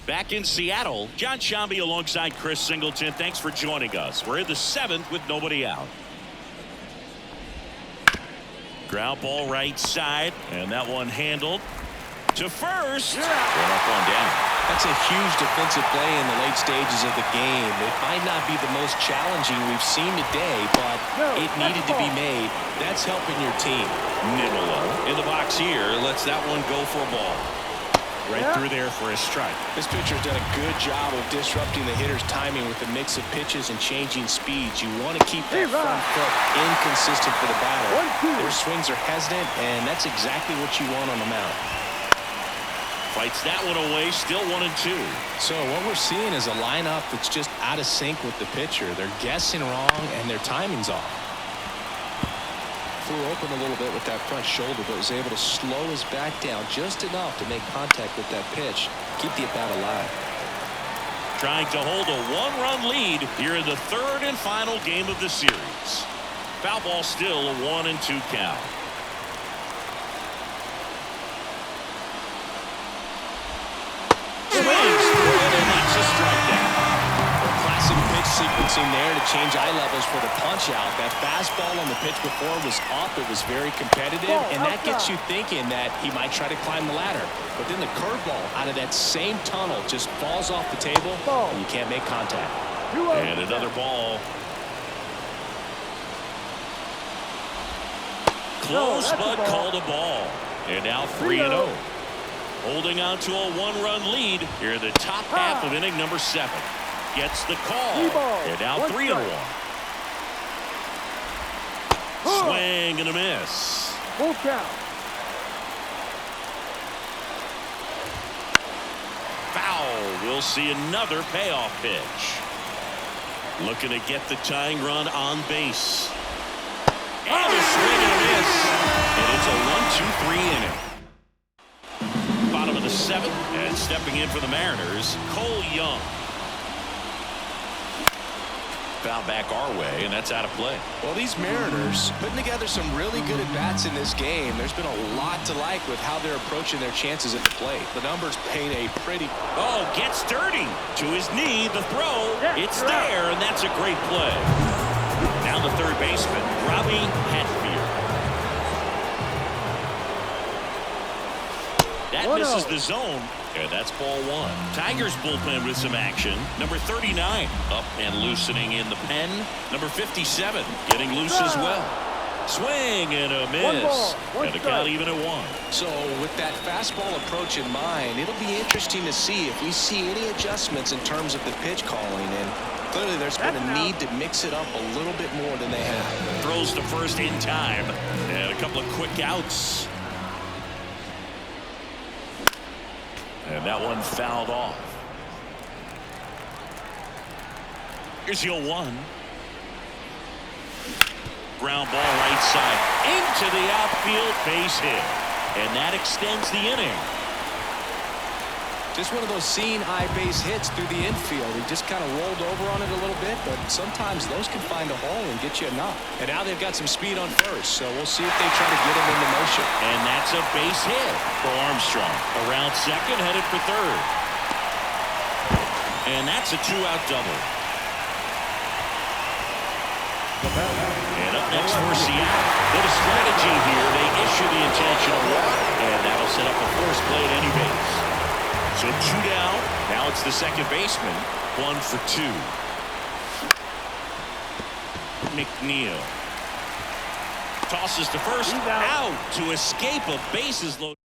Back in Seattle, John Shambi alongside Chris Singleton. Thanks for joining us. We're in the 7th with nobody out. Ground ball right side, and that one handled to first. Yeah. Up, one down. That's a huge defensive play in the late stages of the game. It might not be the most challenging we've seen today, but it needed to be made. That's helping your team. Nimolo in the box here lets that one go for a ball. Right through there for a strike. This pitcher's done a good job of disrupting the hitter's timing with a mix of pitches and changing speeds. You want to keep that front foot inconsistent for the batter. Their swings are hesitant, and that's exactly what you want on the mound. Fights that one away, still 1-2. So what we're seeing is a lineup that's just out of sync with the pitcher. They're guessing wrong, and their timing's off. Flew open a little bit with that front shoulder, but was able to slow his back down just enough to make contact with that pitch. Keep the at-bat alive. Trying to hold a 1-run lead here in the 3rd and final game of the series. Foul ball, still a 1-2 count. Swings through it, and that's a strikeout. Classic pitch sequencing there to change eye levels for the punch out. That fastball on the pitch before was up. It was very competitive, and that gets you thinking that he might try to climb the ladder. But then the curveball out of that same tunnel just falls off the table, and you can't make contact. And another ball. Close, but called a ball. And now 3-0. Holding on to a 1-run lead here in the top half of inning number 7. Gets the call. And now 3-1. Swing and a miss. Full count. Foul. We'll see another payoff pitch. Looking to get the tying run on base. And a swing and a miss. And it's a 1-2-3 inning. Bottom of the 7th, and stepping in for the Mariners, Cole Young. Foul back our way, and that's out of play. Well, these Mariners putting together some really good at-bats in this game. There's been a lot to like with how they're approaching their chances at the plate. The numbers paint a pretty... Oh, gets dirty. To his knee, the throw. It's there, and that's a great play. Now the third baseman, Robbie Hatfield. That misses the zone. And that's ball 1. Tigers bullpen with some action. Number 39 up and loosening in the pen. Number 57 getting loose as well. Swing and a miss. And the count even at 1. So with that fastball approach in mind, it'll be interesting to see if we see any adjustments in terms of the pitch calling. And clearly there's been a need to mix it up a little bit more than they have. Throws to first in time. And a couple of quick outs. And that one fouled off. Here's the 0-1. Ground ball right side into the outfield, base hit. And that extends the inning. Just one of those seeing eye base hits through the infield. He just kind of rolled over on it a little bit, but sometimes those can find a hole and get you a knock. And now they've got some speed on first, so we'll see if they try to get him into motion. And that's a base hit for Armstrong. Around second, headed for third. And that's a 2-out double. And up next for Seattle. With a strategy here, they issue the intentional walk, and that'll set up a force play at any base. So 2 down. Now it's the second baseman. 1 for 2. McNeil tosses to first. Out to escape a bases load.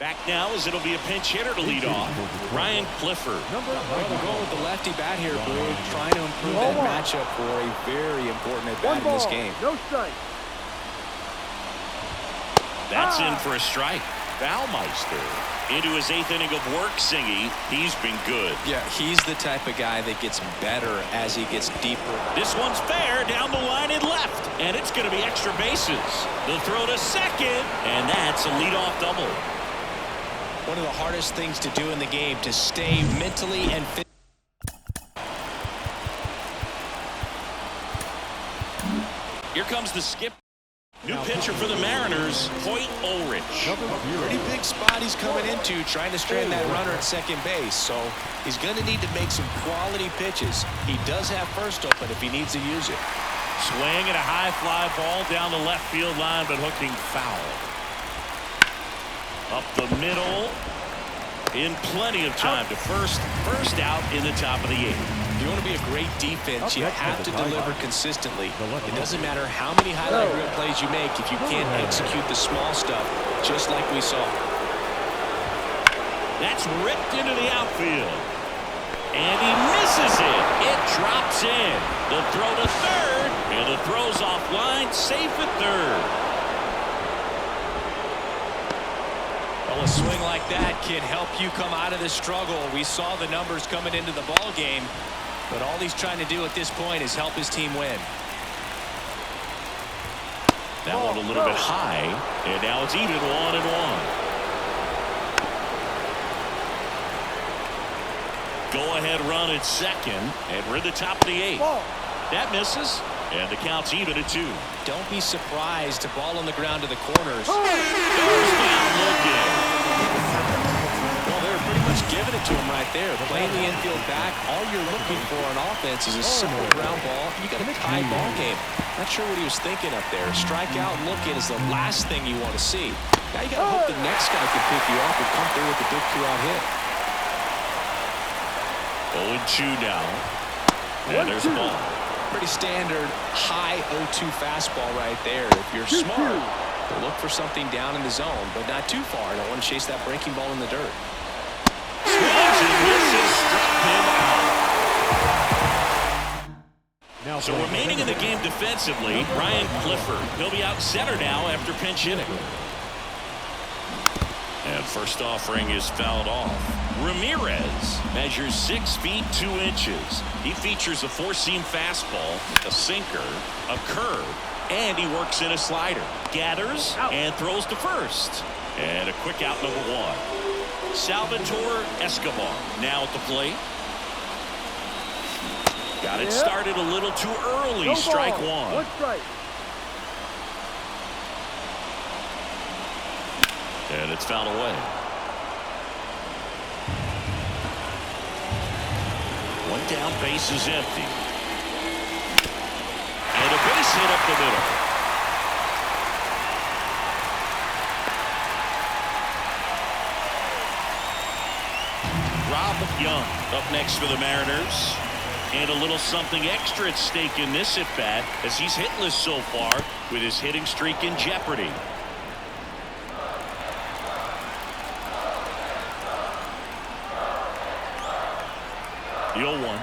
Back now as it'll be a pinch hitter to lead off. Ryan Clifford. Well, we're going with the lefty bat here, Blue. Trying to improve that matchup for a very important at-bat in this game. No strike. That's in for a strike. Baumeister into his 8th inning of work, Singy. He's been good. Yeah, he's the type of guy that gets better as he gets deeper. This one's fair down the line and left, and it's going to be extra bases. The throw to second, and that's a leadoff double. One of the hardest things to do in the game, to stay mentally and physically. Here comes the skip. New pitcher for the Mariners, Hoyt Ulrich. Pretty big spot he's coming into, trying to strand that runner at second base. So he's going to need to make some quality pitches. He does have first open if he needs to use it. Swing and a high fly ball down the left field line, but hooking foul. Up the middle. In plenty of time to first out in the top of the 8th. If you want to be a great defense, you have to deliver consistently. It doesn't matter how many highlight reel plays you make if you can't execute the small stuff, just like we saw. That's ripped into the outfield. And he misses it. It drops in. The throw to third. And the throw's offline. Safe at third. Well, a swing like that can help you come out of the struggle. We saw the numbers coming into the ball game, but all he's trying to do at this point is help his team win. That one a little bit high, and now it's even 1-1. Go-ahead run at second, and we're at the top of the 8th. That misses, and the count's even at 2. Don't be surprised to ball on the ground to the corners. Goes down looking. Well, they're pretty much giving it to him right there. Playing the infield back, all you're looking for on offense is a simple ground ball. You got a tie ball game. Not sure what he was thinking up there. Strike out looking is the last thing you want to see. Now you got to hope the next guy can pick you up and come through with a big 2-out hit. 0-2 now. And there's the ball. Pretty standard high 0-2 fastball right there. If you're smart, look for something down in the zone, but not too far. Don't want to chase that breaking ball in the dirt. Swings and misses, struck him out. So remaining in the game defensively, Ryan Clifford. He'll be out center now after pinch hitting. And first offering is fouled off. Ramirez measures 6 feet 2 inches. He features a 4-seam fastball, a sinker, a curve, and he works in a slider. Gathers and throws to first. And a quick out number 1. Salvatore Escobar now at the plate. Got it started a little too early. Strike 1. And it's fouled away. One down, base is empty. And a base hit up the middle. Rob Young up next for the Mariners. And a little something extra at stake in this at-bat as he's hitless so far with his hitting streak in jeopardy. The 0-1.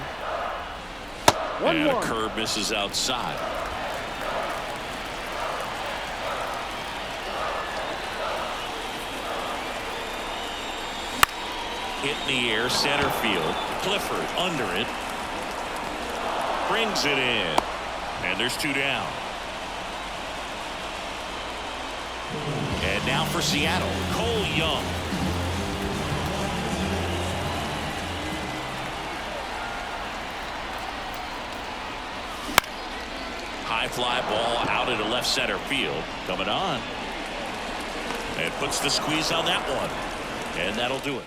And a curve misses outside. Hit in the air, center field. Clifford under it. Brings it in. And there's 2 down. And now for Seattle, Cole Young. High fly ball out into left center field. Coming on. And puts the squeeze on that one. And that'll do it.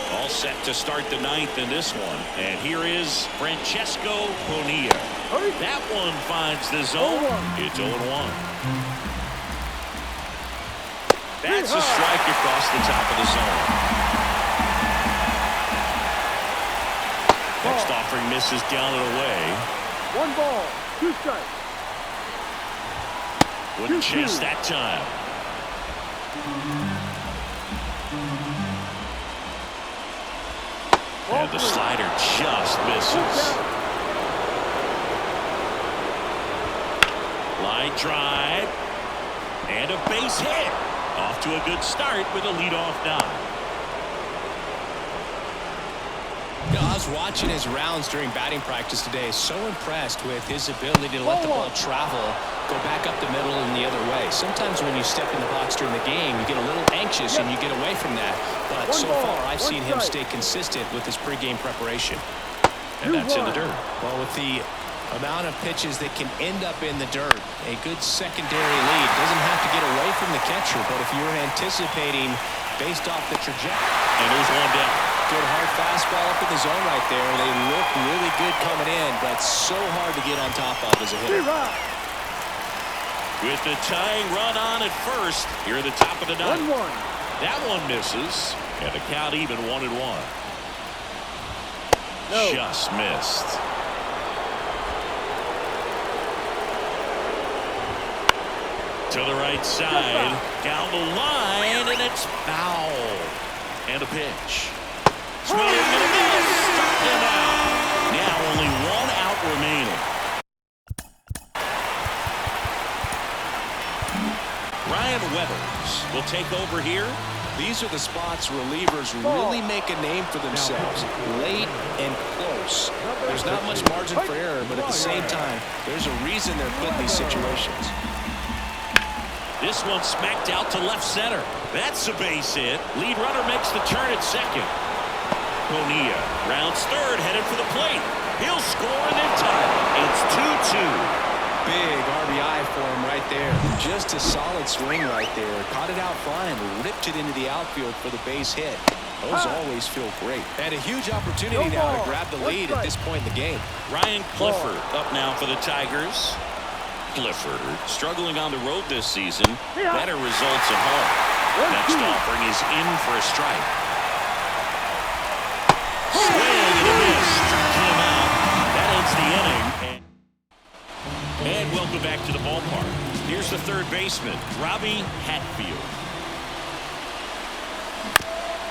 All set to start the 9th in this one. And here is Francesco Bonilla. That one finds the zone. It's 0-1. That's a strike across the top of the zone. Next offering misses down and away. 1 ball, 2 strikes. Wouldn't chase that time. And the slider just misses. Line drive. And a base hit. Off to a good start with a leadoff dive. I was watching his rounds during batting practice today. So impressed with his ability to let the ball travel, go back up the middle and the other way. Sometimes when you step in the box during the game, you get a little anxious and you get away from that. But so far, I've seen him stay consistent with his pregame preparation. And that's in the dirt. Well, with the Amount of pitches that can end up in the dirt. A good secondary lead. Doesn't have to get away from the catcher, but if you're anticipating based off the trajectory. And there's one down. Good hard fastball up in the zone right there. They look really good coming in, but so hard to get on top of as a hitter. With the tying run on at first, here at the top of the ninth. 1-1. That one misses, and the count even 1-1. No. Just missed. To the right side, down the line, and it's foul. And a pitch. Swing and a miss. Struck him out. Now only 1 out remaining. Ryan Weathers will take over here. These are the spots relievers really make a name for themselves. Late and close. There's not much margin for error, but at the same time, there's a reason they're put in these situations. This one smacked out to left center. That's a base hit. Lead runner makes the turn at second. Bonilla rounds third, headed for the plate. He'll score and then tie it. It's 2-2. Big RBI for him right there. Just a solid swing right there. Caught it out front and ripped it into the outfield for the base hit. Those always feel great. And a huge opportunity now to grab the lead at this point in the game. Ryan Clifford up now for the Tigers. Clifford struggling on the road this season. Better results at home. Next offering is in for a strike. Swing and a miss. Struck him out. That ends the inning. And welcome back to the ballpark. Here's the third baseman, Robbie Hatfield.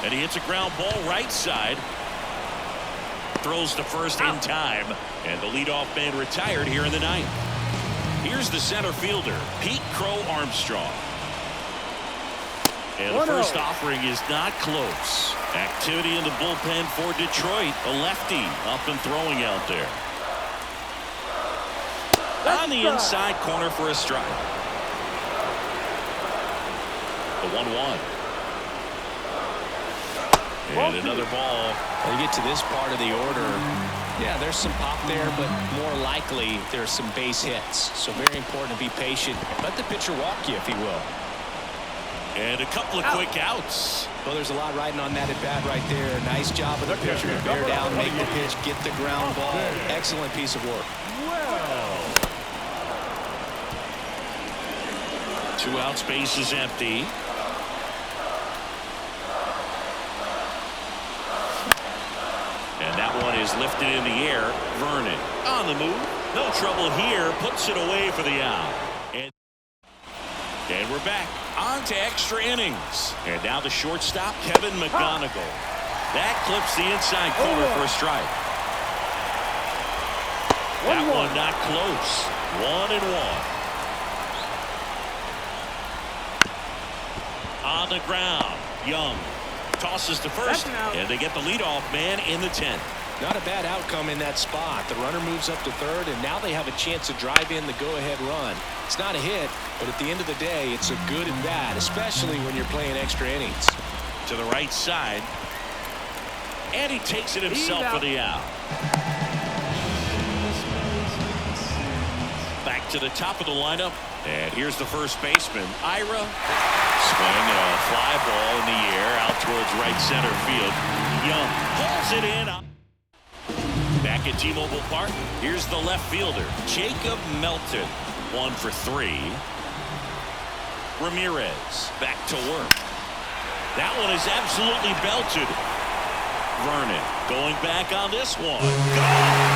And he hits a ground ball right side. Throws to first in time. And the leadoff man retired here in the ninth. Here's the center fielder, Pete Crow Armstrong. And the first offering is not close. Activity in the bullpen for Detroit. A lefty up and throwing out there. On the inside corner for a strike. The 1-1. And another ball. When you get to this part of the order, yeah, there's some pop there, but more likely there's some base hits. So very important to be patient. Let the pitcher walk you, if he will. And a couple of quick outs. Well, there's a lot riding on that at bat right there. Nice job of the pitcher to bear down, make the pitch, get the ground ball. Excellent piece of work. Two out, space is empty. And that one is lifted in the air. Vernon on the move. No trouble here. Puts it away for the out. And we're back on to extra innings. And now the shortstop, Kevin McGonigal. That clips the inside corner for a strike. That one not close. 1-1. On the ground, Young tosses to first, and they get the leadoff man in the 10th. Not a bad outcome in that spot. The runner moves up to third, and now they have a chance to drive in the go-ahead run. It's not a hit, but at the end of the day, it's a good at bat, especially when you're playing extra innings. To the right side, and he takes it himself for the out. Back to the top of the lineup, and here's the first baseman, Ira. Swing and a fly ball in the air out towards right center field. Young pulls it in. Back at T-Mobile Park, here's the left fielder, Jacob Melton. 1 for 3. Ramirez back to work. That one is absolutely belted. Vernon going back on this one. Go!